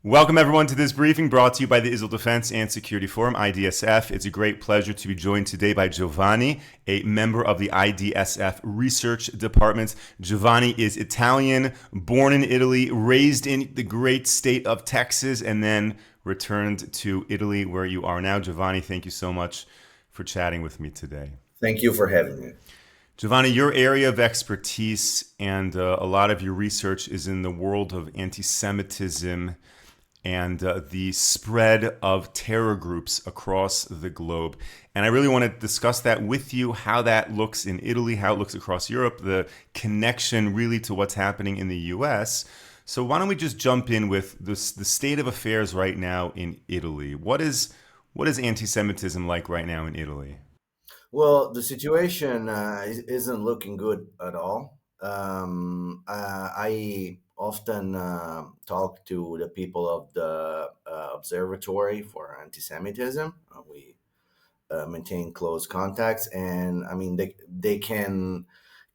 Welcome, everyone, to this briefing brought to you by the Israel Defense and Security Forum, IDSF. It's a great pleasure to be joined today by Giovanni, a member of the IDSF Research Department. Giovanni is Italian, born in Italy, raised in the great state of Texas, and then returned to Italy, where you are now. Giovanni, thank you so much for chatting with me today. Thank you for having me. Giovanni, your area of expertise and a lot of your research is in the world of anti-Semitism and the spread of terror groups across the globe. And I really want to discuss that with you, how that looks in Italy, how it looks across Europe, the connection really to what's happening in the US. So why don't we just jump in with the state of affairs right now in Italy? What is anti-Semitism like right now in Italy? Well, the situation isn't looking good at all. I often talk to the people of the Observatory for Anti-Semitism. We maintain close contacts, and I mean they can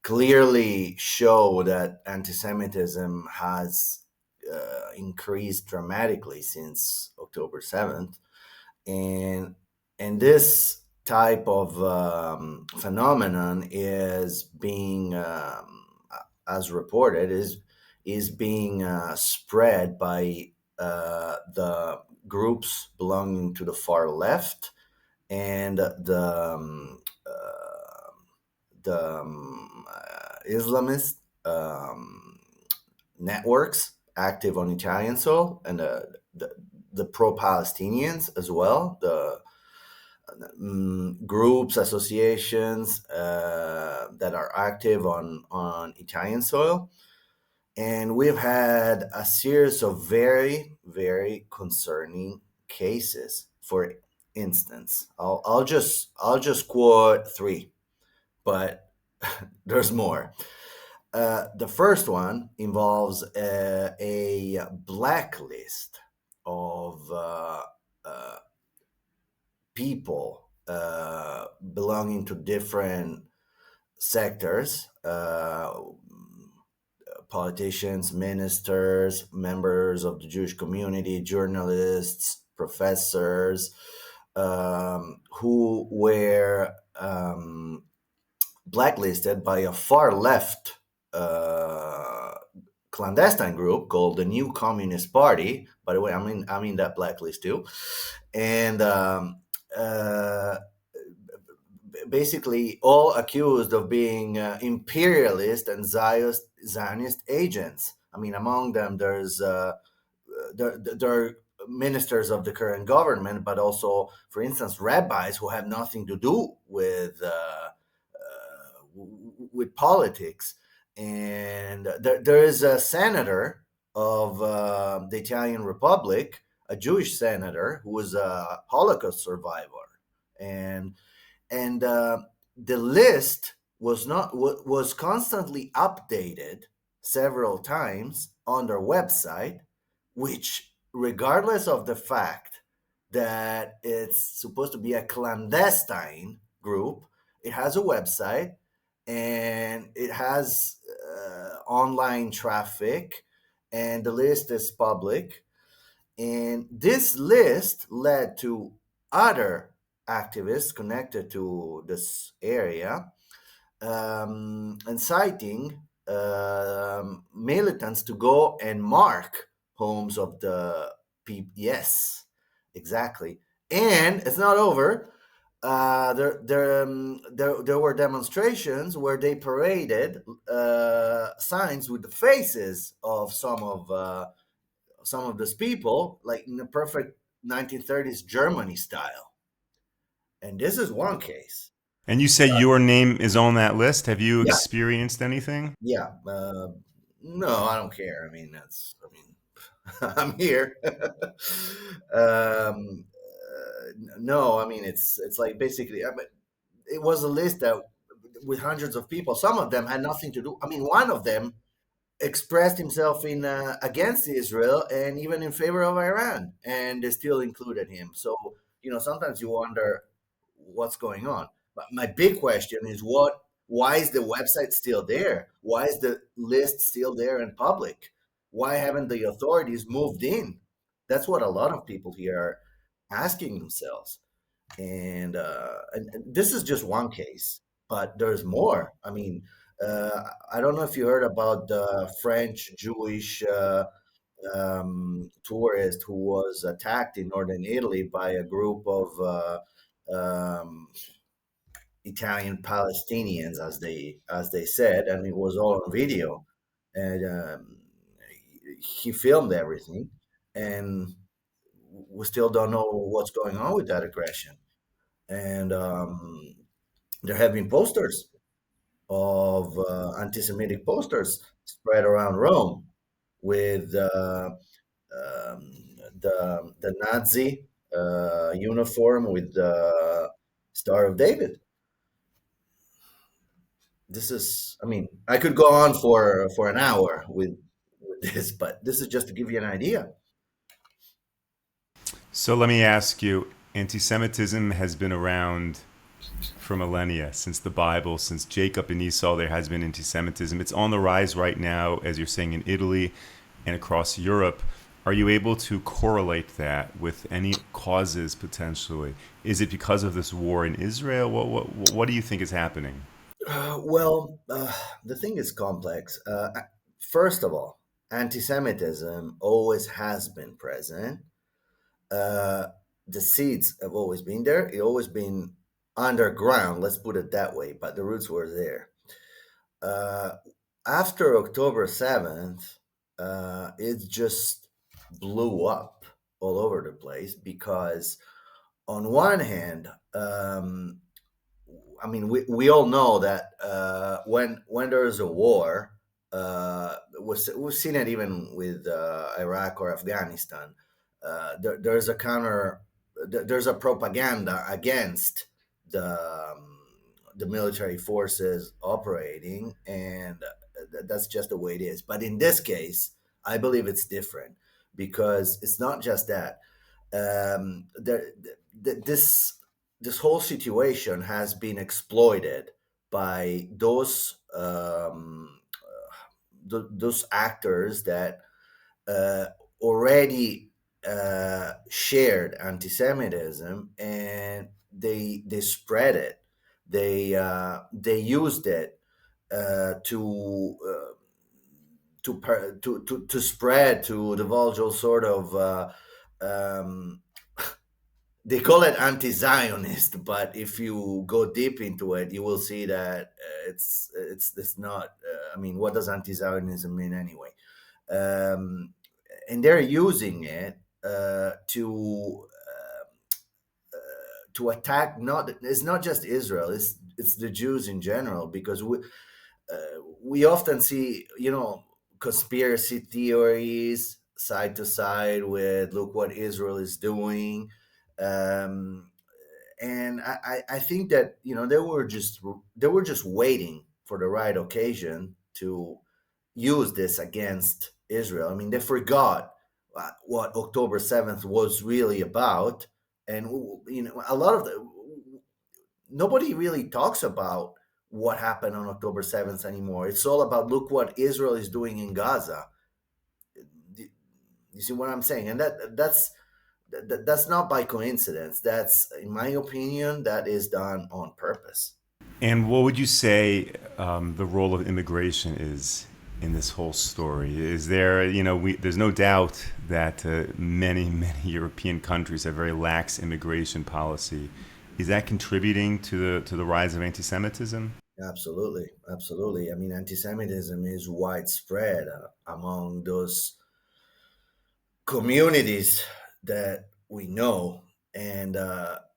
clearly show that anti-Semitism has increased dramatically since October 7th, and this type of phenomenon is being as reported is being spread by the groups belonging to the far left and the Islamist networks active on Italian soil, and the pro-Palestinians as well, the groups, associations that are active on Italian soil. And we've had a series of very, very concerning cases. For instance, I'll just quote three, but there's more. The first one involves a blacklist of people belonging to different sectors, politicians, ministers, members of the Jewish community, journalists, professors, who were blacklisted by a far left clandestine group called the New Communist Party. By the way, I'm in that blacklist too, and uh, basically all accused of being imperialist and Zionist agents. I mean, among them, there are ministers of the current government, but also, for instance, rabbis who have nothing to do with politics. And there is a senator of the Italian Republic, a Jewish senator who was a Holocaust survivor, and and the list was constantly updated several times on their website, which, regardless of the fact that it's supposed to be a clandestine group, it has a website and it has online traffic, and the list is public. And this list led to other activists connected to this area inciting militants to go and mark homes of the people. Yes, exactly. And it's not over. There were demonstrations where they paraded signs with the faces of some of these people, like in the perfect 1930s Germany style. And this is one case. And you say your name is on that list. Have you Yeah, experienced anything? yeah. No, I don't care. I mean, I'm here. No, I mean, it's like basically, it was a list that with hundreds of people. Some of them had nothing to do. I mean, one of them expressed himself in against Israel and even in favor of Iran, and they still included him. So sometimes you wonder what's going on. But my big question is what? Why is the website still there? Why is the list still there in public? Why haven't the authorities moved in? That's what a lot of people here are asking themselves. And this is just one case, but there's more. I mean, I don't know if you heard about the French Jewish tourist who was attacked in northern Italy by a group of um, Italian Palestinians, as they said, and it was all on video, and he filmed everything, and we still don't know what's going on with that aggression. And there have been posters of anti-Semitic posters spread around Rome with the Nazi uniform with the Star of David. This is, I mean, I could go on for an hour with this, but this is just to give you an idea. So let me ask you, anti Semitism has been around for millennia, since the Bible, since Jacob and Esau, there has been anti Semitism. It's on the rise right now, as you're saying, in Italy and across Europe. Are you able to correlate that with any causes potentially? Is it because of this war in Israel? What do you think is happening? Well, the thing is complex. First of all, anti-Semitism always has been present. Uh, the seeds have always been there. It always been underground. Let's put it that way. But the roots were there. Uh, After October 7th, it just blew up all over the place because, on one hand, I mean, we all know that when there is a war, we've seen it even with Iraq or Afghanistan. There's a there's a propaganda against the um, the military forces operating, and that's just the way it is. But in this case, I believe it's different because it's not just that. This whole situation has been exploited by those actors that uh, already shared anti-Semitism, and they spread it. They used it to spread, to divulge all sort of um, they call it anti-Zionist, but if you go deep into it, you will see that it's not. I mean, what does anti-Zionism mean anyway? Um, and they're using it to attack. Not It's not just Israel; it's the Jews in general, because we often see, conspiracy theories side to side with, look what Israel is doing. Um, and I think that, they were just waiting for the right occasion to use this against Israel. I mean, they forgot what October 7th was really about, and a lot of nobody really talks about what happened on October 7th anymore. It's all about, look what Israel is doing in Gaza. You see what I'm saying? And that's not by coincidence. That's, in my opinion, that is done on purpose. And what would you say the role of immigration is in this whole story? Is there, there's no doubt that many, many European countries have very lax immigration policy. Is that contributing to the rise of anti-Semitism? Absolutely, absolutely. I mean, anti-Semitism is widespread among those communities that we know, and the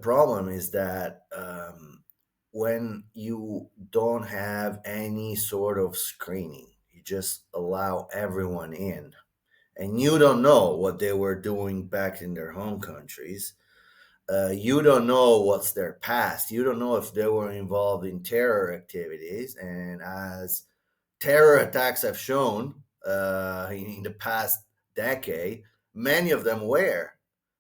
problem is that when you don't have any sort of screening, you just allow everyone in, and you don't know what they were doing back in their home countries. You don't know what's their past. You don't know if they were involved in terror activities, and as terror attacks have shown in the past decade, many of them were.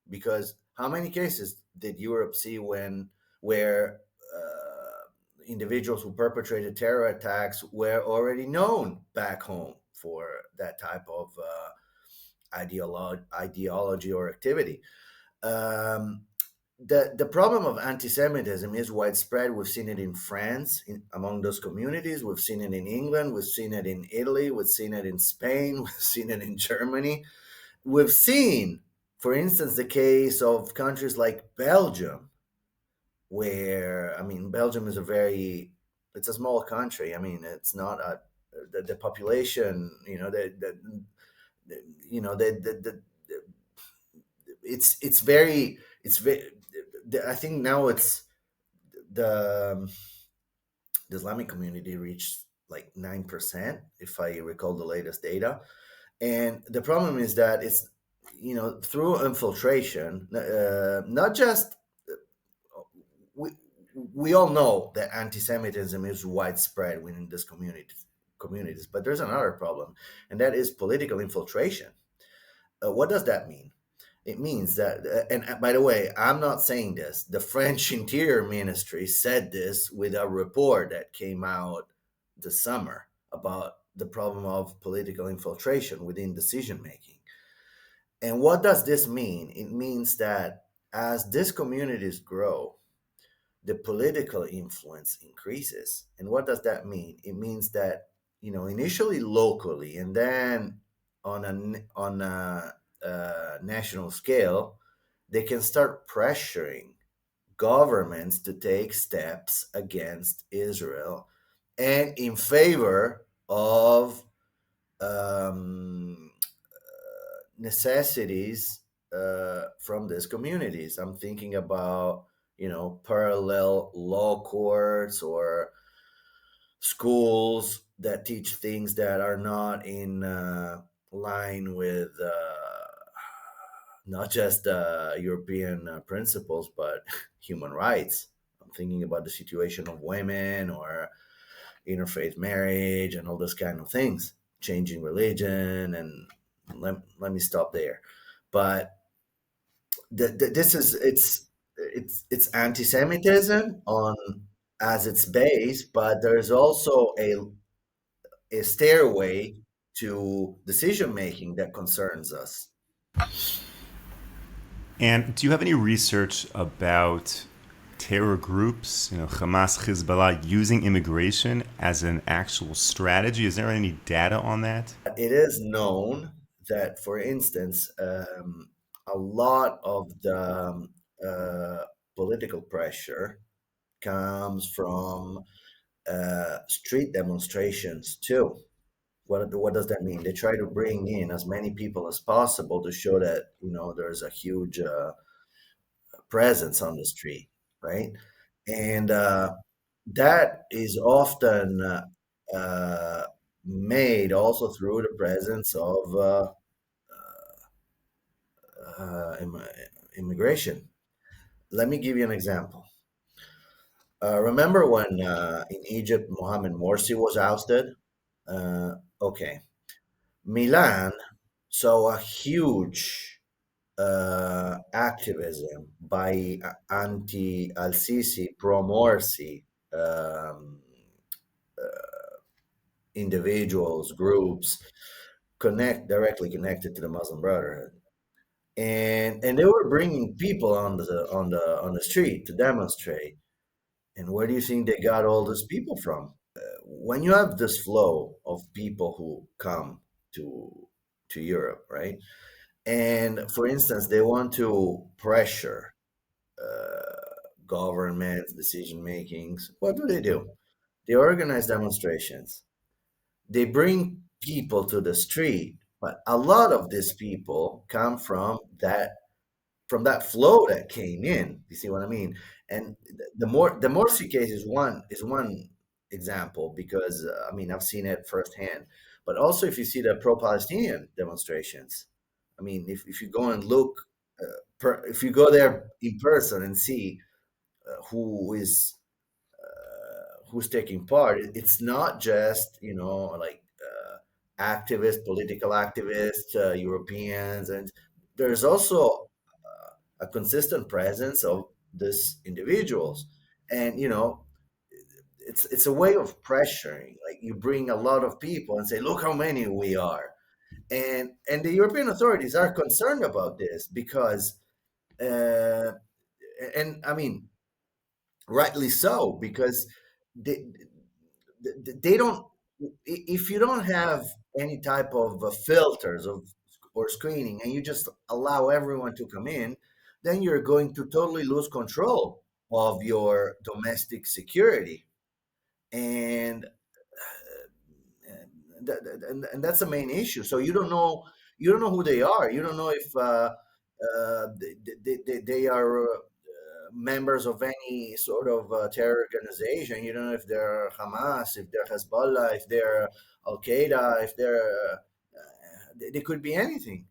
Because how many cases did Europe see where individuals who perpetrated terror attacks were already known back home for that type of ideology or activity. Um, the problem of anti-Semitism is widespread. We've seen it in France, among those communities. We've seen it in England. We've seen it in Italy. We've seen it in Spain. We've seen it in Germany. We've seen, for instance, the case of countries like Belgium, where, I mean, Belgium is it's a small country. I mean, it's not the population, it's very, I think now the, the Islamic community reached like 9%, if I recall the latest data. And the problem is that it's, through infiltration, not just, we, we all know that anti-Semitism is widespread within this communities, but there's another problem, and that is political infiltration. What does that mean? It means that, and by the way, I'm not saying this. The French Interior Ministry said this with a report that came out this summer about the problem of political infiltration within decision making. And what does this mean? It means that as these communities grow, the political influence increases. And what does that mean? It means that, initially locally, and then on a national scale, they can start pressuring governments to take steps against Israel and in favor of necessities from these communities. I'm thinking about, parallel law courts or schools that teach things that are not in line with not just European principles, but human rights. I'm thinking about the situation of women or interfaith marriage and all those kind of things, changing religion, and let me stop there. But this is it's anti-Semitism on as its base, but there's also a stairway to decision making that concerns us. And do you have any research about terror groups, Hamas, Hezbollah, using immigration as an actual strategy? Is there any data on that? It is known that, for instance, a lot of the political pressure comes from street demonstrations too. What does that mean? They try to bring in as many people as possible to show that, there's a huge presence on the street, right? And that is often uh, made also through the presence of uh, immigration. Let me give you an example. Remember when in Egypt Mohammed Morsi was ousted? Okay, Milan saw a huge activism by anti Al Sisi, pro Morsi individuals, groups, directly connected to the Muslim Brotherhood, and they were bringing people on the street to demonstrate. And where do you think they got all these people from? When you have this flow of people who come to Europe, right? And for instance, they want to pressure governments, decision makings. What do? They organize demonstrations. They bring people to the street, but a lot of these people come from that flow that came in. You see what I mean? And the Morsi case is one example, because I mean, I've seen it firsthand. But also, if you see the pro-Palestinian demonstrations, I mean, if you go and look, if you go there in person and see who is who's taking part, it's not just, like activists, political activists, Europeans, and there's also a consistent presence of these individuals. And it's a way of pressuring. Like you bring a lot of people and say, look how many we are, and the European authorities are concerned about this because, uh, and I mean, rightly so, because they they don't. If you don't have any type of filters of or screening, and you just allow everyone to come in, then you're going to totally lose control of your domestic security, and and that's the main issue. So you don't know who they are. You don't know if they are members of any sort of terror organization. You don't know if they're Hamas, if they're Hezbollah, if they're Al Qaeda, if they're they could be anything.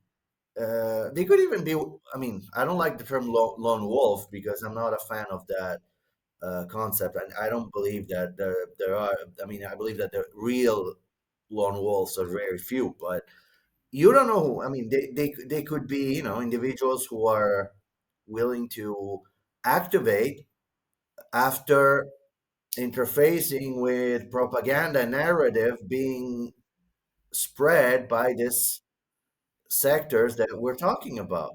They could even be. I mean, I don't like the term lone wolf because I'm not a fan of that concept, and I don't believe that there are. I mean, I believe that the real lone wolves are very few, but you don't know who. I mean, they could be, individuals who are willing to activate after interfacing with propaganda narrative being spread by these sectors that we're talking about.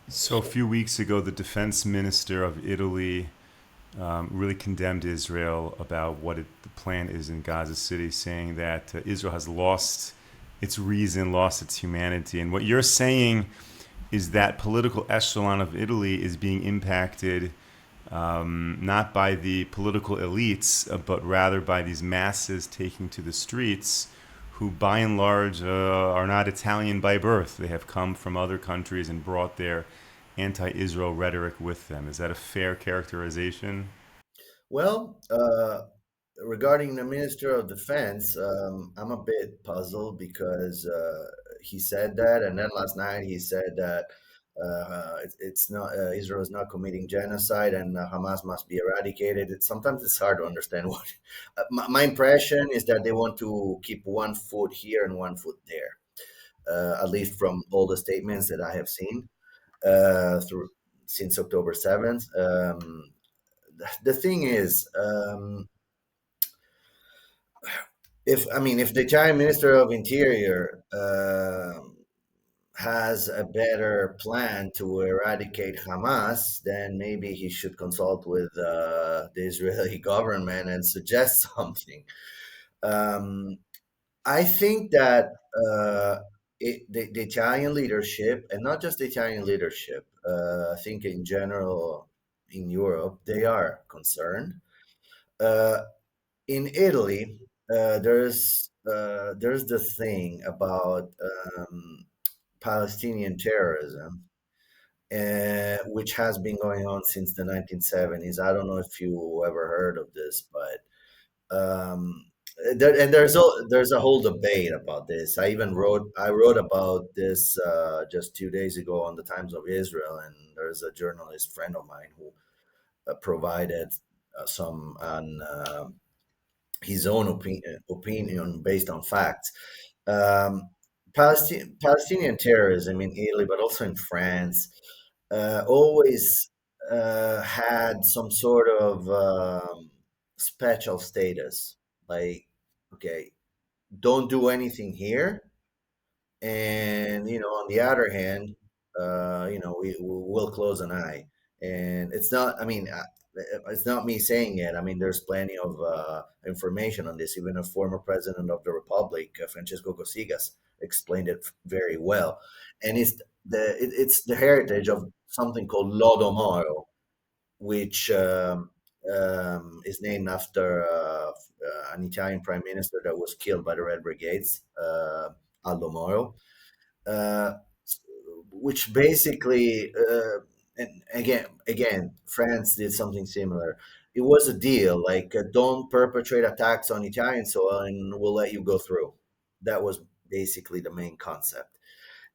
So a few weeks ago, the defense minister of Italy really condemned Israel about the plan is in Gaza City, saying that Israel has lost its reason, lost its humanity. And what you're saying is that political echelon of Italy is being impacted not by the political elites, but rather by these masses taking to the streets who by and large are not Italian by birth. They have come from other countries and brought their anti Israel rhetoric with them. Is that a fair characterization? Well, regarding the Minister of Defense, I'm a bit puzzled because he said that, and then last night he said that it's not Israel is not committing genocide, and Hamas must be eradicated. Sometimes it's hard to understand what. My impression is that they want to keep one foot here and one foot there, at least from all the statements that I have seen through since October 7th. The thing is, if the Italian Minister of Interior has a better plan to eradicate Hamas, then maybe he should consult with the Israeli government and suggest something. Um, I think that the Italian leadership, and not just the Italian leadership, I think in general in Europe, they are concerned. Uh, in Italy, there's the thing about Palestinian terrorism, which has been going on since the 1970s. I don't know if you ever heard of this, but there's a whole debate about this. I wrote about this just 2 days ago on the Times of Israel, and there's a journalist friend of mine who provided some on his own opinion based on facts. Um, Palestinian terrorism in Italy, but also in France, always had some sort of special status. Like, okay, don't do anything here, and on the other hand, we will close an eye. And it's not, I mean, it's not me saying it. I mean, there's plenty of information on this. Even a former president of the republic, Francesco Cossigas, explained it very well. And it's the heritage of something called lodo moro, which is named after an Italian prime minister that was killed by the Red Brigades, Aldo Moro, uh, which basically, and again, France did something similar. It was a deal like, don't perpetrate attacks on Italian soil, and we'll let you go through. That was basically the main concept,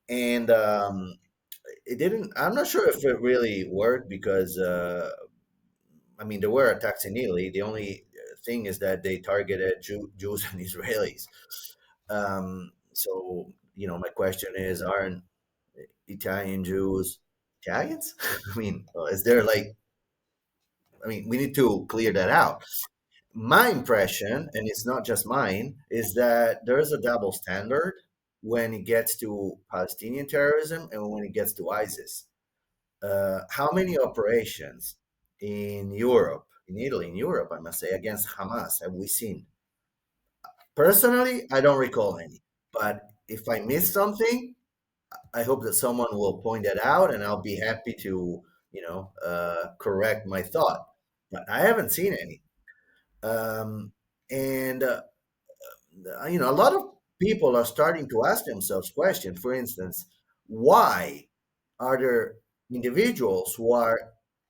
and it didn't. I'm not sure if it really worked because I mean, there were attacks in Italy. The only thing is that they targeted Jews and Israelis. So, my question is, aren't Italian Jews Italians? I mean, is there like I mean, we need to clear that out. My impression, and it's not just mine, is that there is a double standard when it gets to Palestinian terrorism and when it gets to ISIS. How many operations in Europe, in Italy, in Europe, I must say, against Hamas have we seen? Personally, I don't recall any. But if I missed something, I hope that someone will point that out, and I'll be happy to, correct my thought. But I haven't seen any. And a lot of people are starting to ask themselves questions. For instance, why are there individuals who are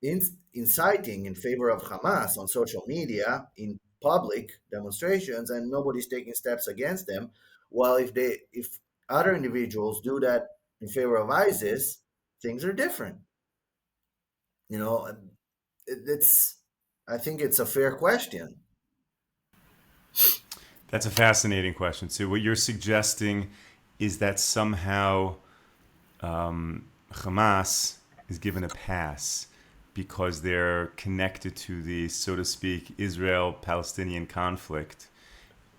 inciting in favor of Hamas on social media in public demonstrations, and nobody's taking steps against them? While if other individuals do that in favor of ISIS, things are different. You know, it's I think it's a fair question. That's a fascinating question. So, what you're suggesting is that somehow Hamas is given a pass because they're connected to the, so to speak, Israel Palestinian conflict,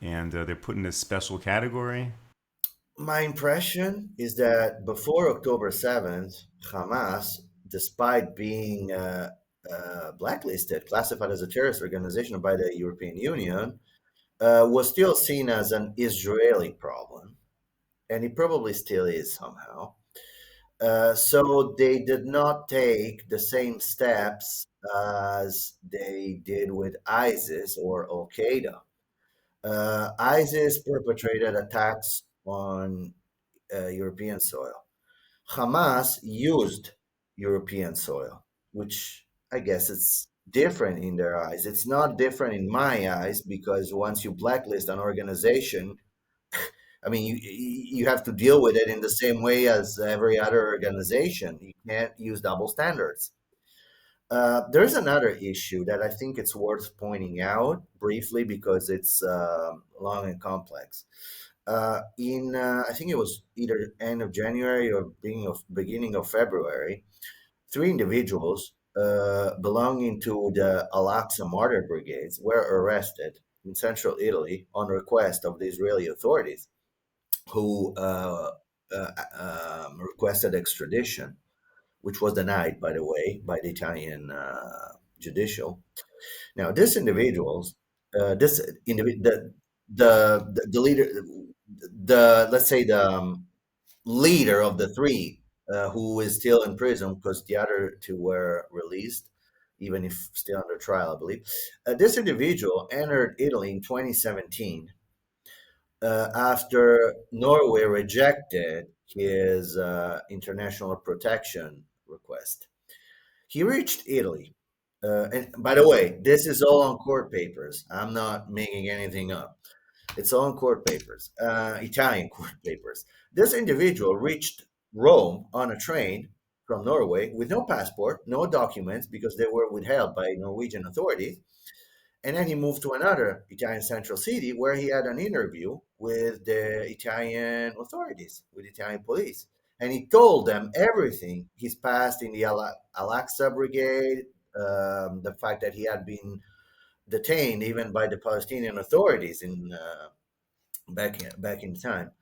and they're put in a special category. My impression is that before October 7th, Hamas, despite being blacklisted, classified as a terrorist organization by the European Union, was still seen as an Israeli problem, and it probably still is somehow. So they did not take the same steps as they did with ISIS or Al Qaeda. ISIS perpetrated attacks on European soil. Hamas used European soil, which I guess it's different in their eyes. It's not different in my eyes because once you blacklist an organization, I mean, you have to deal with it in the same way as every other organization. You can't use double standards. There's another issue that I think it's worth pointing out briefly because it's long and complex. In I think it was either end of January or beginning of February, three individuals belonging to the Al-Aqsa Martyr Brigades were arrested in central Italy on request of the Israeli authorities, who requested extradition, which was denied, by the way, by the Italian judicial. Now, these individuals, this individ, the leader, the let's say the leader of the three, who is still in prison because the other two were released, even if still under trial, I believe. This individual entered Italy in 2017 after Norway rejected his international protection request. He reached Italy. And by the way, this is all on court papers. I'm not making anything up. It's all on court papers, Italian court papers. This individual reached Rome on a train from Norway with no passport, no documents because they were withheld by Norwegian authorities. And then he moved to another Italian central city where he had an interview with the Italian authorities, with Italian police. And he told them everything his past in the Al-Aqsa Brigade, the fact that he had been detained even by the Palestinian authorities in back in time.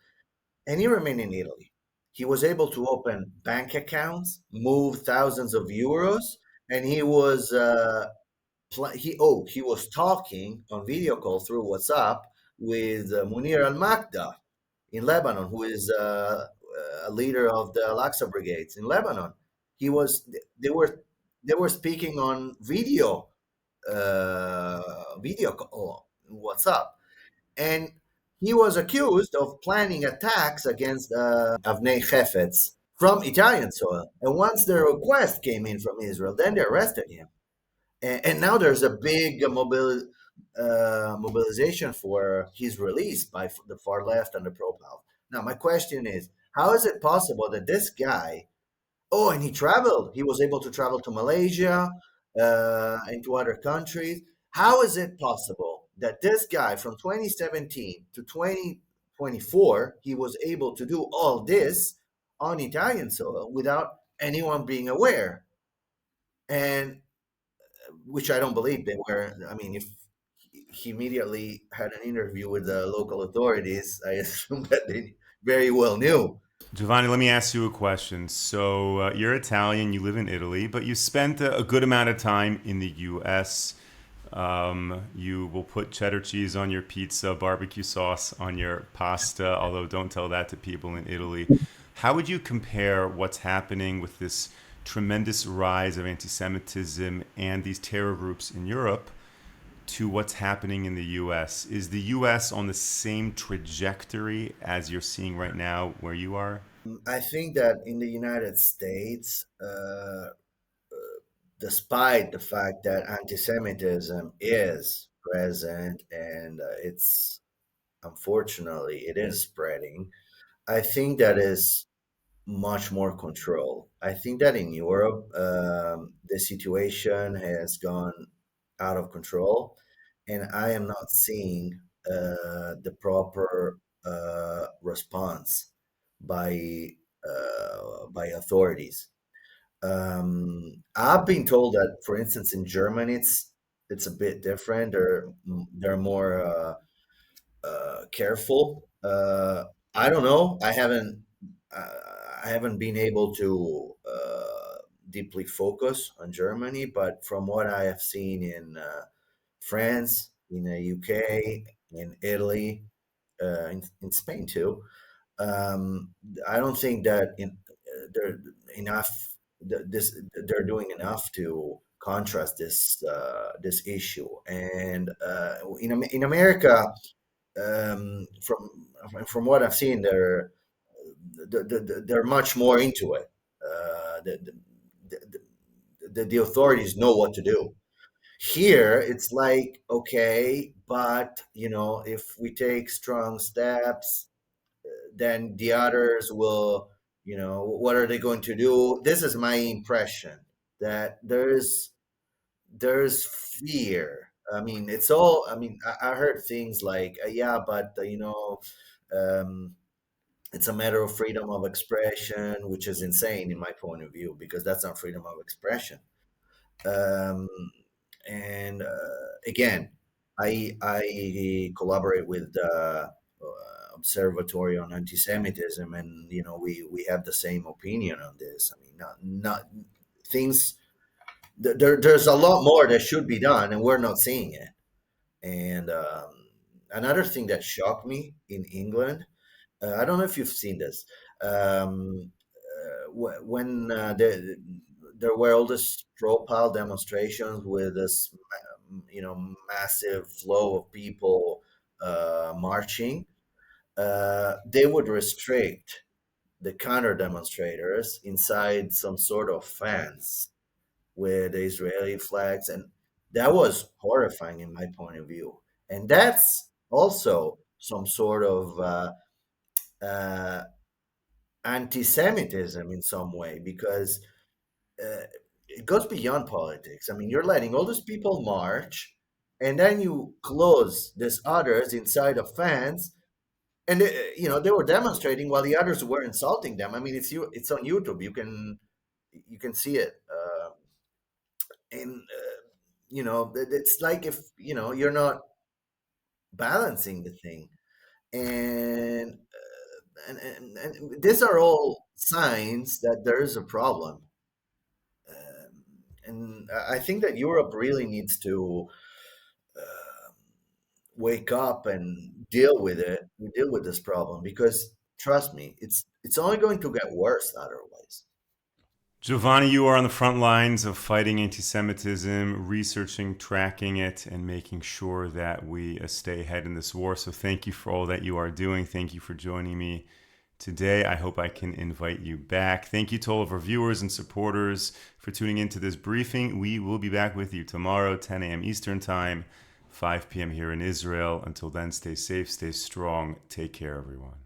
And he remained in Italy. He was able to open bank accounts, move thousands of euros, and he was talking on video call through WhatsApp with Munir al-Makda in Lebanon, who is a leader of the Al-Aqsa Brigades in Lebanon. He was they were speaking on video call, WhatsApp, and he was accused of planning attacks against Avnei Chefetz from Italian soil. And once the request came in from Israel, then they arrested him. And now there's a big mobilization for his release by the far left and the pro-Pal. Now, my question is, how is it possible that this guy, oh, and he traveled, he was able to travel to Malaysia and to other countries. How is it possible that this guy from 2017 to 2024, he was able to do all this on Italian soil without anyone being aware? And which I don't believe they were. I mean, if he immediately had an interview with the local authorities, I assume that they very well knew. Giovanni, let me ask you a question. So, you're Italian, you live in Italy, but you spent a good amount of time in the US. You will put cheddar cheese on your pizza, barbecue sauce on your pasta, although don't tell that to people in Italy. How would you compare what's happening with this tremendous rise of anti Semitism and these terror groups in Europe to what's happening in the US? Is the US on the same trajectory as you're seeing right now where you are? I think that in the United States, despite the fact that anti-Semitism is present and it's unfortunately it is spreading, I think that is much more control. I think that in Europe, the situation has gone out of control, and I am not seeing the proper response by by authorities. I've been told that, for instance, in Germany, it's a bit different. They're more careful. I don't know. Uh, I haven't been able to deeply focus on Germany, but from what I have seen in France, in the UK, in Italy, in Spain too, um, I don't think that they're enough. This they're doing enough to contrast this issue. And in America, from what I've seen, they're much more into it. The authorities know what to do. Here, it's like, okay, but if we take strong steps, then the others will, what are they going to do? This is my impression, that there's fear. I mean, it's all. I mean, I heard things like, yeah, but um, it's a matter of freedom of expression, which is insane in my point of view, because that's not freedom of expression. Um, and again, I collaborate with the Observatory on Antisemitism, and we have the same opinion on this. I mean, not things. There's a lot more that should be done, and we're not seeing it. And another thing that shocked me in England, I don't know if you've seen this. When there were all these pro-pal demonstrations with this, massive flow of people marching, they would restrict the counter demonstrators inside some sort of fence with the Israeli flags, and that was horrifying in my point of view. And that's also some sort of uh, anti-Semitism in some way, because uh, it goes beyond politics. I mean, you're letting all these people march, and then you close these others inside a fence, and they were demonstrating while the others were insulting them. I mean, it's on YouTube. You can see it. And it's like, if you're not balancing the thing, and and these are all signs that there is a problem. And I think that Europe really needs to uh, wake up and deal with this problem, because trust me, it's only going to get worse otherwise. Giovanni, you are on the front lines of fighting anti Semitism, researching, tracking it, and making sure that we stay ahead in this war. So, thank you for all that you are doing. Thank you for joining me today. I hope I can invite you back. Thank you to all of our viewers and supporters for tuning into this briefing. We will be back with you tomorrow, 10 a.m. Eastern Time, 5 p.m. here in Israel. Until then, stay safe, stay strong. Take care, everyone.